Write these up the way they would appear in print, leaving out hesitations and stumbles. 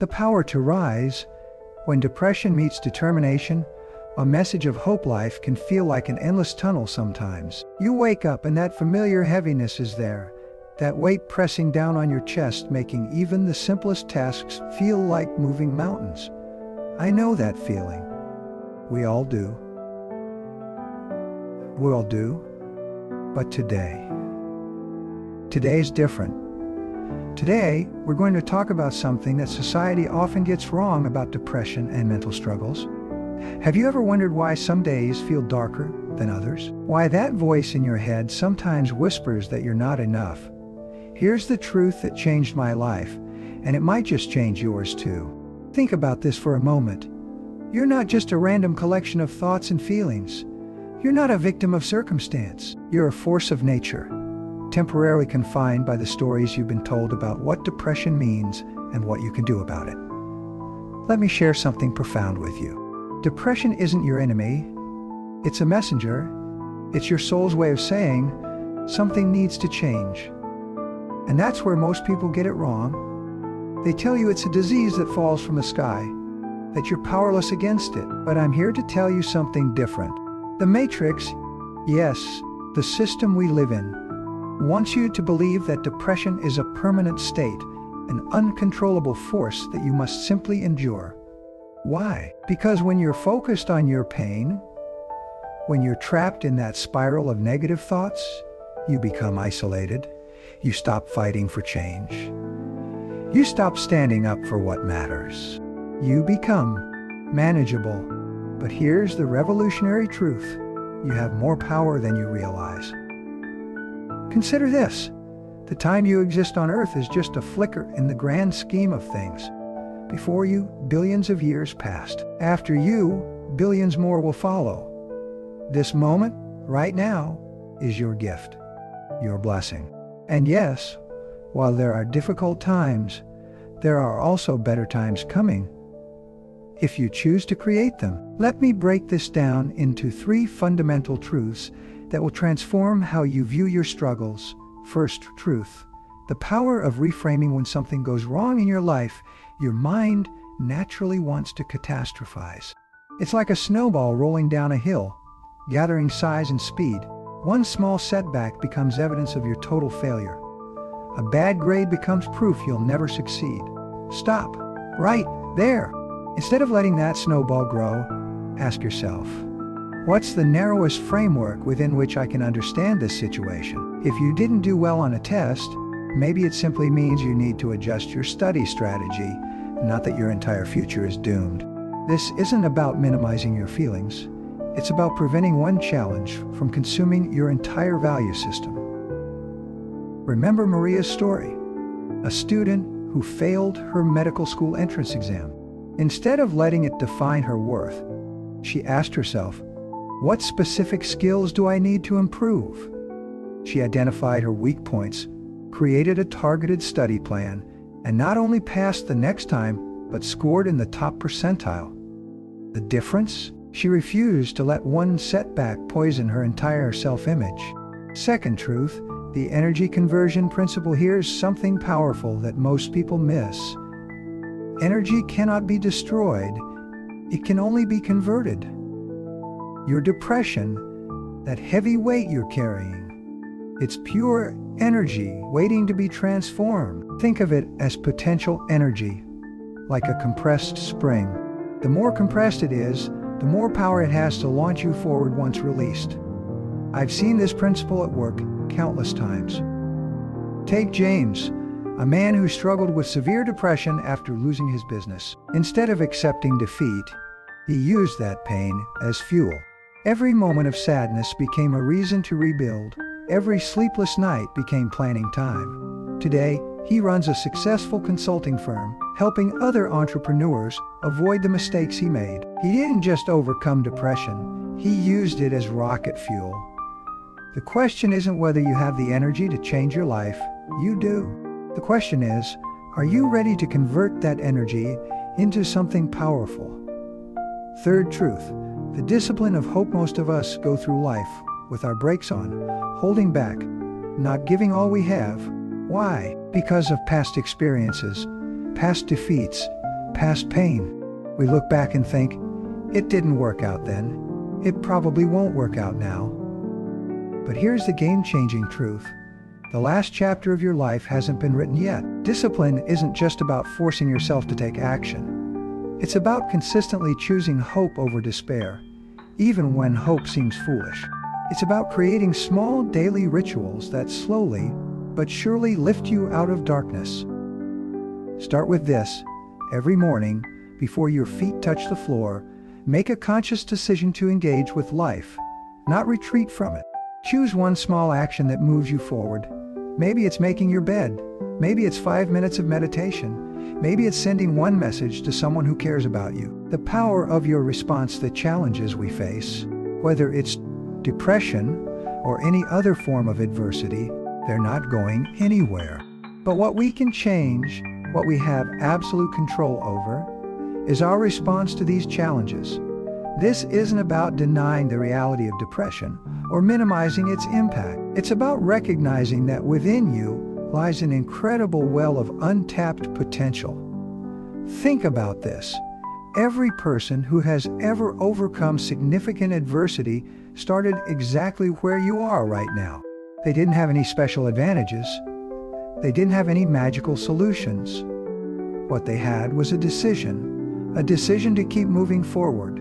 The power to rise. When depression meets determination, a message of hope. Life can feel like an endless tunnel sometimes. You wake up and that familiar heaviness is there, that weight pressing down on your chest, making even the simplest tasks feel like moving mountains. I know that feeling. We all do. We all do. But today is different. Today, we're going to talk about something that society often gets wrong about depression and mental struggles. Have you ever wondered why some days feel darker than others? Why that voice in your head sometimes whispers that you're not enough? Here's the truth that changed my life, and it might just change yours too. Think about this for a moment. You're not just a random collection of thoughts and feelings. You're not a victim of circumstance. You're a force of nature, temporarily confined by the stories you've been told about what depression means and what you can do about it. Let me share something profound with you. Depression isn't your enemy. It's a messenger. It's your soul's way of saying something needs to change. And that's where most people get it wrong. They tell you it's a disease that falls from the sky, that you're powerless against it. But I'm here to tell you something different. The Matrix, yes, the system we live in, wants you to believe that depression is a permanent state, an uncontrollable force that you must simply endure. Why? Because when you're focused on your pain, when you're trapped in that spiral of negative thoughts, you become isolated. You stop fighting for change. You stop standing up for what matters. You become manageable. But here's the revolutionary truth. You have more power than you realize. Consider this. The time you exist on Earth is just a flicker in the grand scheme of things. Before you, billions of years passed. After you, billions more will follow. This moment, right now, is your gift, your blessing. And yes, while there are difficult times, there are also better times coming, if you choose to create them. Let me break this down into 3 fundamental truths that will transform how you view your struggles. First truth, the power of reframing. When something goes wrong in your life, your mind naturally wants to catastrophize. It's like a snowball rolling down a hill, gathering size and speed. One small setback becomes evidence of your total failure. A bad grade becomes proof you'll never succeed. Stop. Right there. Instead of letting that snowball grow, ask yourself, what's the narrowest framework within which I can understand this situation? If you didn't do well on a test, maybe it simply means you need to adjust your study strategy, not that your entire future is doomed. This isn't about minimizing your feelings. It's about preventing one challenge from consuming your entire value system. Remember Maria's story, a student who failed her medical school entrance exam. Instead of letting it define her worth, she asked herself, what specific skills do I need to improve? She identified her weak points, created a targeted study plan, and not only passed the next time, but scored in the top percentile. The difference? She refused to let one setback poison her entire self-image. Second truth, the energy conversion principle. Here's something powerful that most people miss. Energy cannot be destroyed. It can only be converted. Your depression, that heavy weight you're carrying, it's pure energy waiting to be transformed. Think of it as potential energy, like a compressed spring. The more compressed it is, the more power it has to launch you forward once released. I've seen this principle at work countless times. Take James, a man who struggled with severe depression after losing his business. Instead of accepting defeat, he used that pain as fuel. Every moment of sadness became a reason to rebuild. Every sleepless night became planning time. Today, he runs a successful consulting firm, helping other entrepreneurs avoid the mistakes he made. He didn't just overcome depression, he used it as rocket fuel. The question isn't whether you have the energy to change your life. You do. The question is, are you ready to convert that energy into something powerful? Third truth, the discipline of hope. Most of us go through life with our brakes on, holding back, not giving all we have. Why? Because of past experiences, past defeats, past pain. We look back and think, it didn't work out then. It probably won't work out now. But here's the game-changing truth. The last chapter of your life hasn't been written yet. Discipline isn't just about forcing yourself to take action. It's about consistently choosing hope over despair, even when hope seems foolish. It's about creating small daily rituals that slowly but surely lift you out of darkness. Start with this. Every morning, before your feet touch the floor, make a conscious decision to engage with life, not retreat from it. Choose one small action that moves you forward. Maybe it's making your bed. Maybe it's 5 minutes of meditation. Maybe it's sending one message to someone who cares about you. The power of your response to the challenges we face, whether it's depression or any other form of adversity, they're not going anywhere. But what we can change, what we have absolute control over, is our response to these challenges. This isn't about denying the reality of depression or minimizing its impact. It's about recognizing that within you lies an incredible well of untapped potential. Think about this. Every person who has ever overcome significant adversity started exactly where you are right now. They didn't have any special advantages. They didn't have any magical solutions. What they had was a decision to keep moving forward,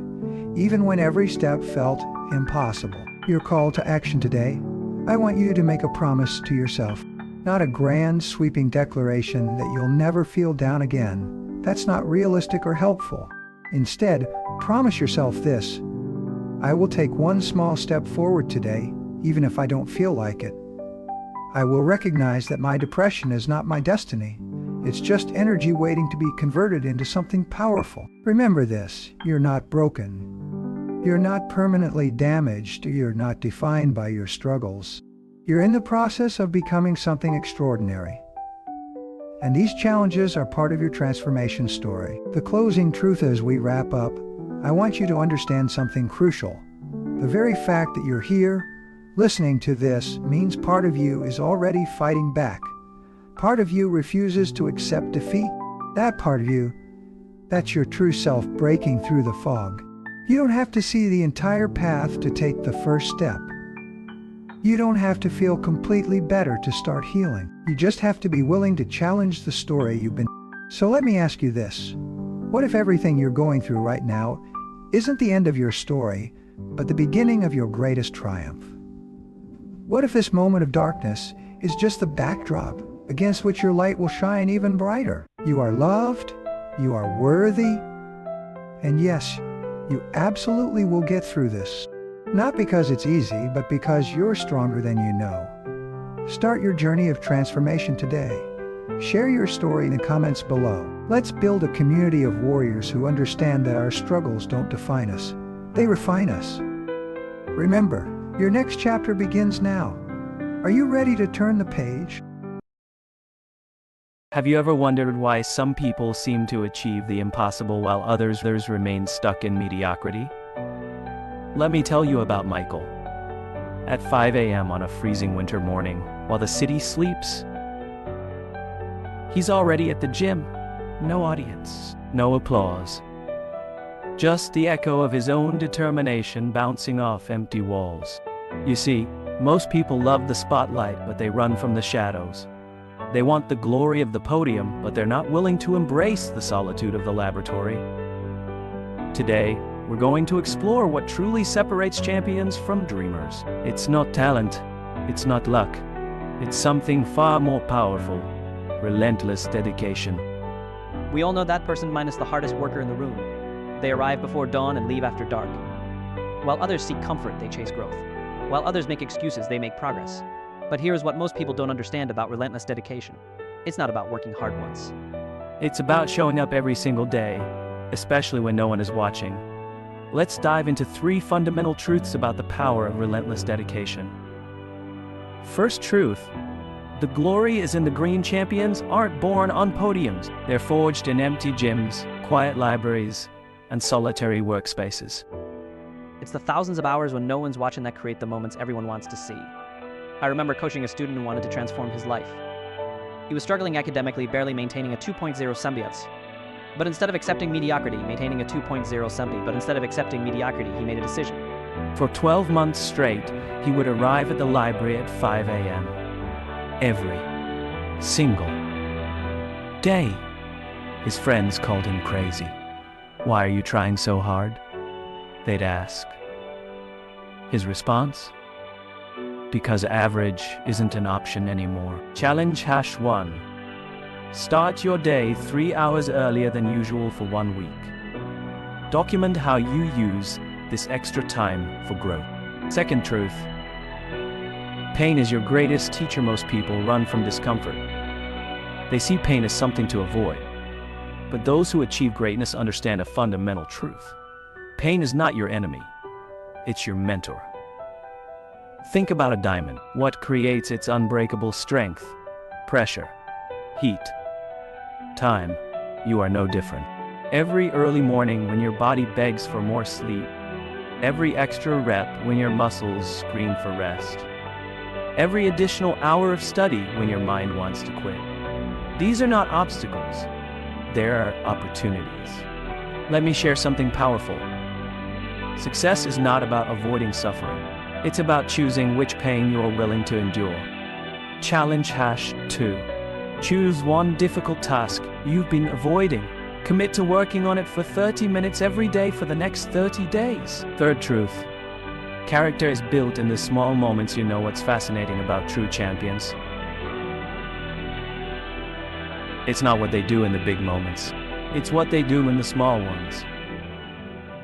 even when every step felt impossible. Your call to action today, I want you to make a promise to yourself. Not a grand, sweeping declaration that you'll never feel down again. That's not realistic or helpful. Instead, promise yourself this: I will take one small step forward today, even if I don't feel like it. I will recognize that my depression is not my destiny. It's just energy waiting to be converted into something powerful. Remember this: you're not broken. You're not permanently damaged. You're not defined by your struggles. You're in the process of becoming something extraordinary. And these challenges are part of your transformation story. The closing truth as we wrap up, I want you to understand something crucial. The very fact that you're here, listening to this, means part of you is already fighting back. Part of you refuses to accept defeat. That part of you, that's your true self breaking through the fog. You don't have to see the entire path to take the first step. You don't have to feel completely better to start healing. You just have to be willing to challenge the story you've been. So let me ask you this. What if everything you're going through right now isn't the end of your story, but the beginning of your greatest triumph? What if this moment of darkness is just the backdrop against which your light will shine even brighter? You are loved, you are worthy, and yes, you absolutely will get through this. Not because it's easy, but because you're stronger than you know. Start your journey of transformation today. Share your story in the comments below. Let's build a community of warriors who understand that our struggles don't define us. They refine us. Remember, your next chapter begins now. Are you ready to turn the page? Have you ever wondered why some people seem to achieve the impossible while others remain stuck in mediocrity? Let me tell you about Michael. At 5 a.m. on a freezing winter morning, while the city sleeps, he's already at the gym. No audience, no applause. Just the echo of his own determination bouncing off empty walls. You see, most people love the spotlight, but they run from the shadows. They want the glory of the podium, but they're not willing to embrace the solitude of the laboratory. Today, we're going to explore what truly separates champions from dreamers. It's not talent, it's not luck. It's something far more powerful: relentless dedication. We all know that person minus the hardest worker in the room. They arrive before dawn and leave after dark. While others seek comfort, they chase growth. While others make excuses, they make progress. But here's what most people don't understand about relentless dedication. It's not about working hard once. It's about showing up every single day, especially when no one is watching. Let's dive into 3 fundamental truths about the power of relentless dedication. First truth: the glory is in the green. Champions aren't born on podiums. They're forged in empty gyms, quiet libraries, and solitary workspaces. It's the thousands of hours when no one's watching that create the moments everyone wants to see. I remember coaching a student who wanted to transform his life. He was struggling academically, barely maintaining a 2.0 symbiotes. But instead of accepting mediocrity, maintaining a 2.0 something, but instead of accepting mediocrity, he made a decision. For 12 months straight, he would arrive at the library at 5 a.m. every single day. His friends called him crazy. "Why are you trying so hard?" they'd ask. His response? Because average isn't an option anymore. Challenge #1. Start your day 3 hours earlier than usual for 1 week. Document how you use this extra time for growth. Second truth. Pain is your greatest teacher. Most people run from discomfort. They see pain as something to avoid. But those who achieve greatness understand a fundamental truth. Pain is not your enemy. It's your mentor. Think about a diamond. What creates its unbreakable strength? Pressure, heat, time. You are no different. Every early morning when your body begs for more sleep, every extra rep when your muscles scream for rest, every additional hour of study when your mind wants to quit. These are not obstacles. They are opportunities. Let me share something powerful. Success is not about avoiding suffering. It's about choosing which pain you are willing to endure. Challenge #2. Choose one difficult task you've been avoiding. Commit to working on it for 30 minutes every day for the next 30 days. Third truth. Character is built in the small moments. You know what's fascinating about true champions? It's not what they do in the big moments. It's what they do in the small ones.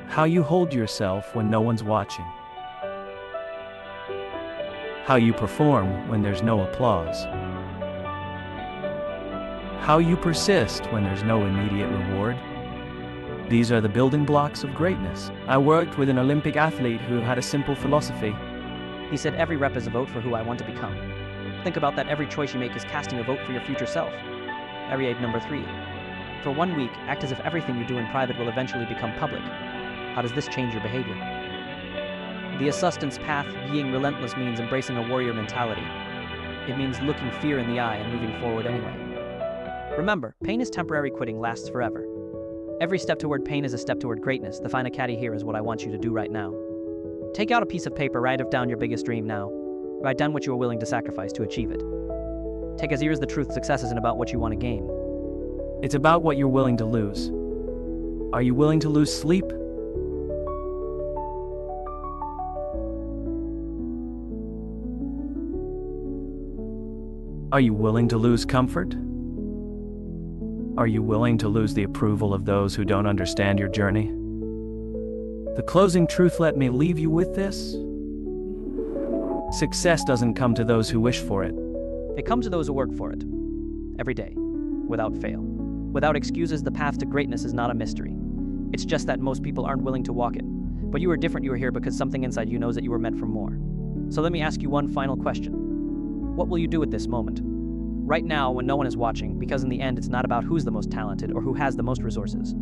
How you hold yourself when no one's watching. How you perform when there's no applause. How you persist when there's no immediate reward. These are the building blocks of greatness. I worked with an Olympic athlete who had a simple philosophy. He said, every rep is a vote for who I want to become. Think about that. Every choice you make is casting a vote for your future self. Area number 3. For 1 week, act as if everything you do in private will eventually become public. How does this change your behavior? The assistance path, being relentless, means embracing a warrior mentality. It means looking fear in the eye and moving forward anyway. Remember, pain is temporary, quitting lasts forever. Every step toward pain is a step toward greatness. The final caddy here is what I want you to do right now. Take out a piece of paper, write down your biggest dream now. Write down what you are willing to sacrifice to achieve it. Take as here's the truth: success isn't about what you want to gain. It's about what you're willing to lose. Are you willing to lose sleep? Are you willing to lose comfort? Are you willing to lose the approval of those who don't understand your journey? The closing truth, let me leave you with this. Success doesn't come to those who wish for it. It comes to those who work for it. Every day. Without fail. Without excuses. The path to greatness is not a mystery. It's just that most people aren't willing to walk it. But you are different. You are here because something inside you knows that you were meant for more. So let me ask you one final question. What will you do at this moment? Right now, when no one is watching, because in the end, it's not about who's the most talented or who has the most resources.